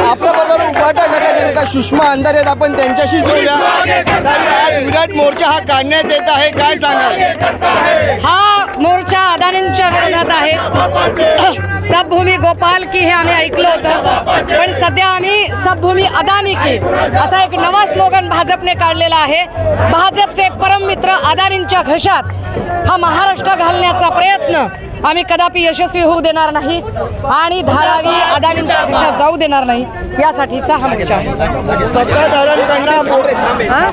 आपल्याबरोबर उभाटा गटाच्या सुषमा अंधारे आहेत, आपण त्यांच्याशी जोडूया। विराट मोर्चा हा काढण्यात येत आहे, काय सांगाल? हा मोर्चा अदानींच्या विरोधात आहे। सबभूमी गोपाल की हे आम्ही ऐकलं होतं, पण सध्या आम्ही सबभूमी अदानी की असा एक नवा स्लोगन भाजपने काढलेला आहे। भाजपचे परममित्र अदानींच्या घशात हा महाराष्ट्र घालण्याचा प्रयत्न आम्ही कदापि यशस्वी होऊ देणार नाही आणि धारावी अदानींच्या घशात जाऊ देणार नाही, यासाठीचा हा मोर्चा आहे।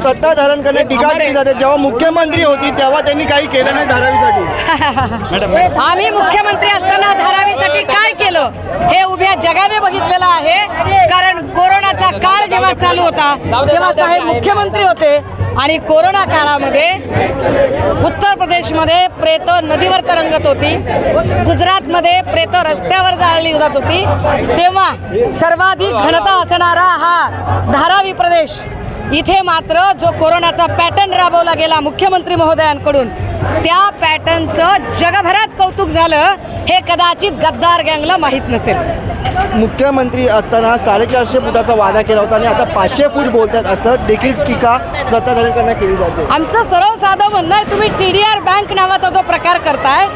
सत्ताधाऱ्यांकडनं टीका केली जाते, जेव्हा मुख्यमंत्री होती तेव्हा त्यांनी काही केलं नाही धारावीसाठी। आम्ही मुख्यमंत्री असताना धारावीसाठी काय केलं हे उभ्या जगाने बघितलेलं आहे। कारण कोरोनाचा काळ जेव्हा चालू होता तेव्हा साहेब मुख्यमंत्री होते आणि कोरोना काळामध्ये उत्तर प्रदेशमध्ये प्रेत नदीवर तरंगत होती, गुजरातमध्ये प्रेत रस्त्यावर जाळली जात होती, तेव्हा सर्वाधिक घनता असणारा हा धारावी प्रदेश, इथे मात्र जो कोरोनाचा पॅटर्न राबवला गेला मुख्यमंत्री महोदयांकडून, त्या पॅटर्नचं जगभरात कौतुक झालं हे कदाचित गद्दार गँगला माहीत नसेल। मुख्यमंत्री असताना 450 फुटाचा वादा केला होता आणि आता 500 फूट बोलतात, असं देखील टीका सत्ताधाऱ्यांकडनं केली जाते। आमचं सरळ साधं म्हणणं आहे, तुम्ही TDR बँक नावाचा जो प्रकार करताय,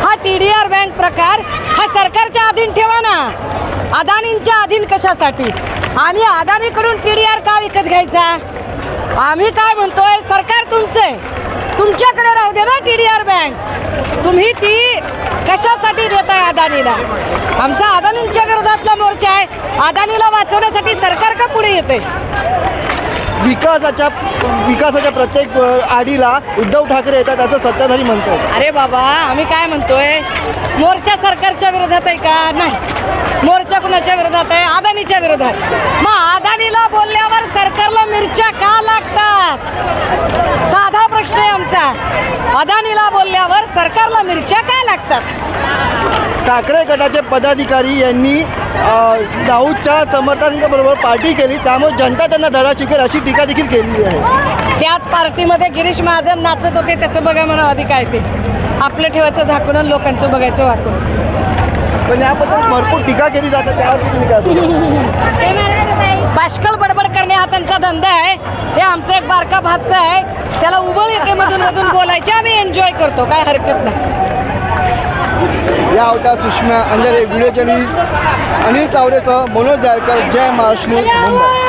हा TDR बँक प्रकार हा सरकारच्या अधीन ठेवा ना, अदानींच्या अधीन कशासाठी? आम्ही अदानीकडून TDR का विकत घ्यायचा? आम्ही काय म्हणतोय, सरकार तुमचे, तुमच्याकडे राहू दे ना TDR बँक, तुम्ही ती कशासाठी देताय अदानीला? आमचा अदानींच्या विरोधातला मोर्चा आहे, अदानीला वाचवण्यासाठी सरकार का पुढे येते? विकासाच्या प्रत्येक आडीला उद्धव ठाकरे येतात असं सत्ताधारी म्हणतात। अरे बाबा, आम्ही काय म्हणतोय, मोर्चा सरकारच्या विरोधात आहे का? नाही, मोर्चा कुणाच्या विरोधात आहे? अदानीच्या विरोधात। मग अदानीला बोलल्यावर सरकारला मिरच्या का लागतात? साधा प्रश्न आहे आमचा, अदानीला बोलल्यावर सरकारला मिरच्या का लागतात? ठाकरे गटाचे पदाधिकारी यांनी दाऊदच्या समर्थकांबरोबर पार्टी केली, त्यामुळे जनता त्यांना धडा शिकेल अशी टीका देखील केलेली आहे। त्याच पार्टीमध्ये गिरीश महाजन नाचत होते, त्याचं बघा म्हणा अधिक आहे, ते आपलं ठेवायचं झाकून आणि लोकांचं बघायचं वाकून। पण याबद्दल भरपूर टीका केली जाते, त्यावरती तुम्ही काय बोलता? बाष्कल बडबड करणे हा त्यांचा धंदा आहे, हे आमचं एक बारका भातचं आहे, त्याला उबळ येते मधून मधून बोलायचे, आम्ही एन्जॉय करतो, काय हरकत नाही। या होत्या सुषमा अंधारे, व्हिडिओ जर्नलिस्ट अनिल चावरेसह मनोज जारकर, जय महाराष्ट्र, मुंबई।